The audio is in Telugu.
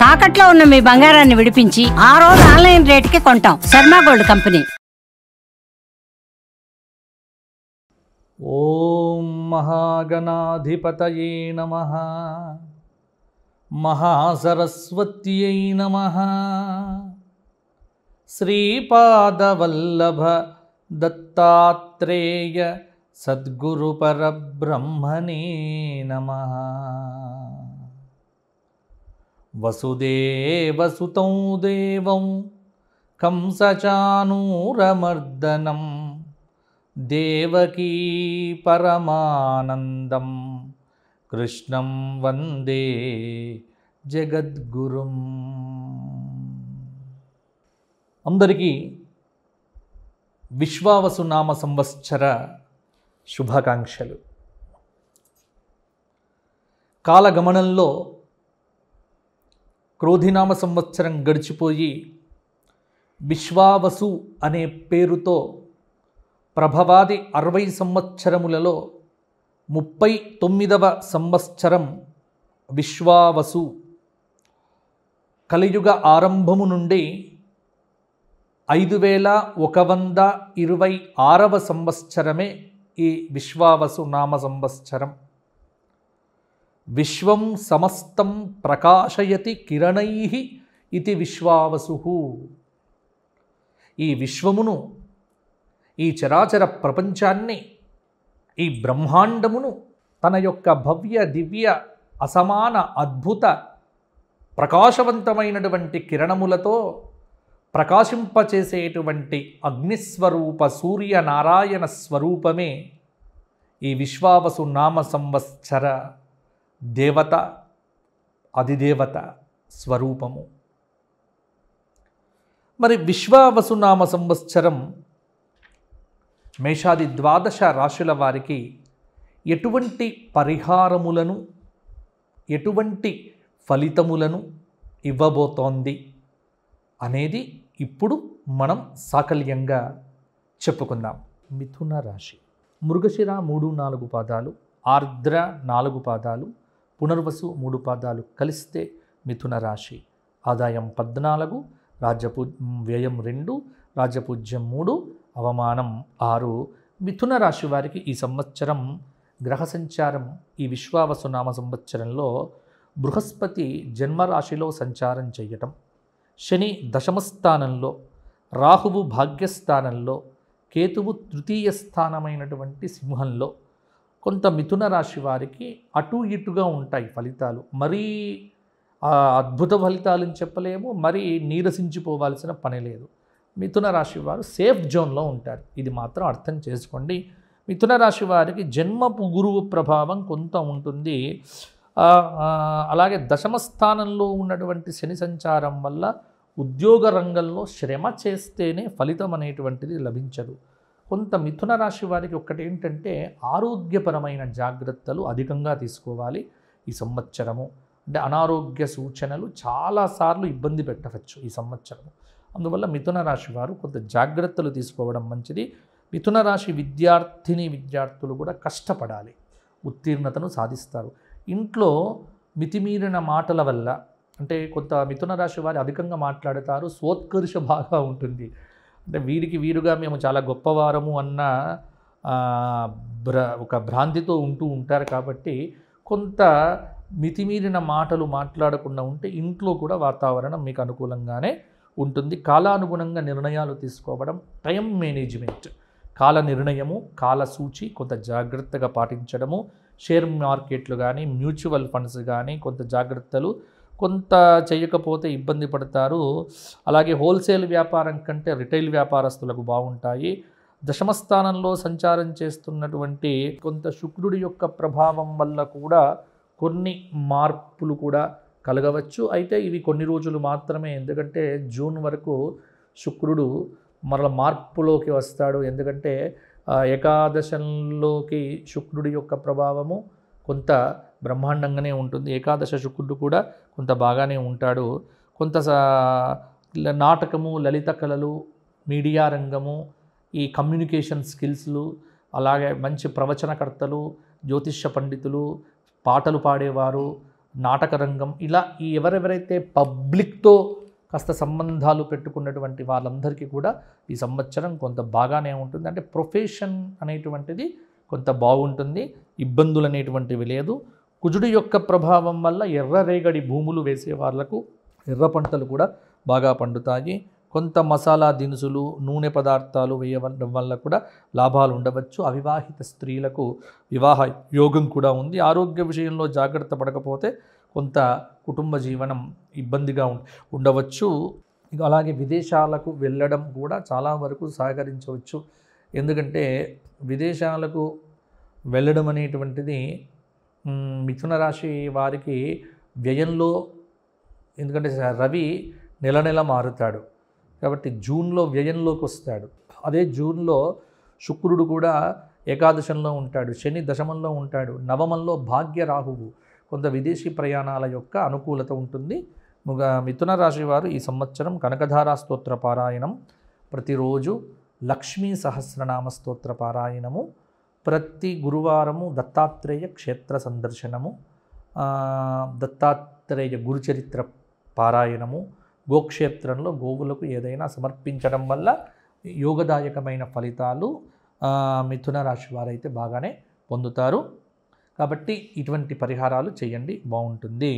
తాకట్లో ఉన్న మీ బంగారాన్ని విడిపించి ఆ రోజు ఆన్లైన్ రేటుకి కొంటాం. Sharma gold company. ఓం మహాగణాధిపతయే నమః. మహాసరస్వత్యై నమః. శ్రీపాదవల్లభ దత్తాత్రేయ సద్గురు పరబ్రహ్మణే నమః. వసుదేవసుతం దేవం కంసచానూరమర్దనం దేవకీ పరమానందం కృష్ణం వందే జగద్గురుం. అందరికీ విశ్వావసు నామ సంవత్సర శుభాకాంక్షలు. కాలగమనంలో క్రోధినామ సంవత్సరం గడిచిపోయి విశ్వావసు అనే పేరుతో ప్రభవాది 60 సంవత్సరములలో 39వ సంవత్సరం విశ్వావసు. కలియుగ ఆరంభము నుండి 5126వ సంవత్సరమే ఈ విశ్వావసు నామ సంవత్సరం. విశ్వం సమస్తం ప్రకాశయతి కిరణైః ఇతి విశ్వావసుః. ఈ విశ్వమును, ఈ చరాచర ప్రపంచాన్ని, ఈ బ్రహ్మాండమును తన యొక్క భవ్య దివ్య అసమాన అద్భుత ప్రకాశవంతమైనటువంటి కిరణములతో ప్రకాశింపచేసేటువంటి అగ్నిస్వరూప సూర్యనారాయణ స్వరూపమే ఈ విశ్వావసు నామ సంవత్సర దేవత, అధిదేవత స్వరూపము. మరి విశ్వావసు నామ సంవత్సరం మేషాది 12 రాశుల వారికి ఎటువంటి పరిహారములను, ఎటువంటి ఫలితములను ఇవ్వబోతోంది అనేది ఇప్పుడు మనం సాకల్యంగా చెప్పుకుందాం. మిథున రాశి. మృగశిర 3-4 పాదాలు, ఆర్ద్ర 4 పాదాలు, పునర్వసు 3 పాదాలు కలిస్తే మిథున రాశి. ఆదాయం 14, వ్యయం 2, రాజపూజ్యం 3, అవమానం 6. మిథున రాశి వారికి ఈ సంవత్సరం గ్రహ సంచారం, ఈ విశ్వావసు నామ సంవత్సరంలో బృహస్పతి జన్మరాశిలో సంచారం చేయటం, శని దశమ స్థానంలో, రాహువు భాగ్యస్థానంలో, కేతువు తృతీయ స్థానమైనటువంటి సింహంలో. కొంత మిథున రాశి వారికి అటు ఇటుగా ఉంటాయి ఫలితాలు. మరీ అద్భుత ఫలితాలని చెప్పలేము, మరీ నీరసించిపోవాల్సిన పని లేదు. మిథున రాశి వారు సేఫ్ జోన్లో ఉంటారు, ఇది మాత్రం అర్థం చేసుకోండి. మిథున రాశి వారికి జన్మపు గురువు ప్రభావం కొంత ఉంటుంది. అలాగే దశమ స్థానంలో ఉన్నటువంటి శని సంచారం వల్ల ఉద్యోగ రంగంలో శ్రమ చేస్తేనే ఫలితం అనేటువంటిది లభించదు. కొంత మిథున రాశి వారికి ఒక్కటి ఏంటంటే ఆరోగ్యపరమైన జాగ్రత్తలు అధికంగా తీసుకోవాలి ఈ సంవత్సరము. అంటే అనారోగ్య సూచనలు చాలాసార్లు ఇబ్బంది పెట్టవచ్చు ఈ సంవత్సరము. అందువల్ల మిథున రాశి వారు కొంత జాగ్రత్తలు తీసుకోవడం మంచిది. మిథున రాశి విద్యార్థులు కూడా కష్టపడాలి, ఉత్తీర్ణతను సాధిస్తారు. ఇంట్లో మితిమీరిన మాటల వల్ల, అంటే కొంత మిథున రాశి వారు అధికంగా మాట్లాడతారు, స్వోత్కర్ష బాగా ఉంటుంది. అంటే వీరుగా మేము చాలా గొప్పవారము అన్న ఒక భ్రాంతితో ఉంటూ ఉంటారు. కాబట్టి కొంత మితిమీరిన మాటలు మాట్లాడకుండా ఉంటే ఇంట్లో కూడా వాతావరణం మీకు అనుకూలంగానే ఉంటుంది. కాలానుగుణంగా నిర్ణయాలు తీసుకోవడం, టైం మేనేజ్మెంట్, కాల నిర్ణయము, కాల సూచి కొంత జాగ్రత్తగా పాటించడము. షేర్ మార్కెట్లు కానీ, మ్యూచువల్ ఫండ్స్ కానీ కొంత జాగ్రత్తలు, కొంత చేయకపోతే ఇబ్బంది పడతారు. అలాగే హోల్సేల్ వ్యాపారం కంటే రిటైల్ వ్యాపారస్తులకు బాగుంటాయి. దశమస్థానంలో సంచారం చేస్తున్నటువంటి కొంత శుక్రుడి యొక్క ప్రభావం వల్ల కూడా కొన్ని మార్పులు కూడా కలగవచ్చు. అయితే ఇవి కొన్ని రోజులు మాత్రమే, ఎందుకంటే జూన్ వరకు శుక్రుడు మరల మార్పులోకి వస్తాడు. ఎందుకంటే ఏకాదశంలోకి శుక్రుడి యొక్క ప్రభావము కొంత బ్రహ్మాండంగానే ఉంటుంది. ఏకాదశ శుక్రుడు కూడా కొంత బాగానే ఉంటాడు. కొంత నాటకము, లలిత కళలు, మీడియా రంగము, ఈ కమ్యూనికేషన్ స్కిల్స్లు, అలాగే మంచి ప్రవచనకర్తలు, జ్యోతిష్య పండితులు, పాటలు పాడేవారు, నాటక రంగం, ఇలా ఈ ఎవరెవరైతే పబ్లిక్తో కాస్త సంబంధాలు పెట్టుకున్నటువంటి వాళ్ళందరికీ కూడా ఈ సంవత్సరం కొంత బాగానే ఉంటుంది. అంటే ప్రొఫెషన్ అనేటువంటిది కొంత బాగుంటుంది, ఇబ్బందులు అనేటువంటివి లేదు. కుజుడి యొక్క ప్రభావం వల్ల ఎర్రరేగడి భూములు వేసే వాళ్లకు ఎర్ర పంటలు కూడా బాగా పండుతాయి. కొంత మసాలా దినుసులు, నూనె పదార్థాలు వేయడం వల్ల కూడా లాభాలు ఉండవచ్చు. అవివాహిత స్త్రీలకు వివాహ యోగం కూడా ఉంది. ఆరోగ్య విషయంలో జాగ్రత్త పడకపోతే కొంత కుటుంబ జీవనం ఇబ్బందిగా ఉండవచ్చు. అలాగే విదేశాలకు వెళ్ళడం కూడా చాలా వరకు సహకరించవచ్చు. ఎందుకంటే విదేశాలకు వెళ్ళడం అనేటువంటిది మిథున రాశి వారికి వ్యయంలో, ఎందుకంటే రవి నెల నెల మారుతాడు కాబట్టి జూన్లో వ్యయంలోకి వస్తాడు. అదే జూన్లో శుక్రుడు కూడా ఏకాదశంలో ఉంటాడు, శని దశమంలో ఉంటాడు, నవమంలో భాగ్య రాహువు. కొంత విదేశీ ప్రయాణాల యొక్క అనుకూలత ఉంటుంది. మిథున రాశి వారు ఈ సంవత్సరం కనకధారా స్తోత్ర పారాయణం, ప్రతిరోజు లక్ష్మీ సహస్రనామ స్తోత్ర పారాయణము, ప్రతి గురువారము దత్తాత్రేయ క్షేత్ర సందర్శనము, దత్తాత్రేయ గురుచరిత్ర పారాయణము, గోక్షేత్రంలో గోవులకు ఏదైనా సమర్పించడం వల్ల యోగదాయకమైన ఫలితాలు మిథున రాశి వారైతే బాగానే పొందుతారు. కాబట్టి ఇటువంటి పరిహారాలు చేయండి, బాగుంటుంది.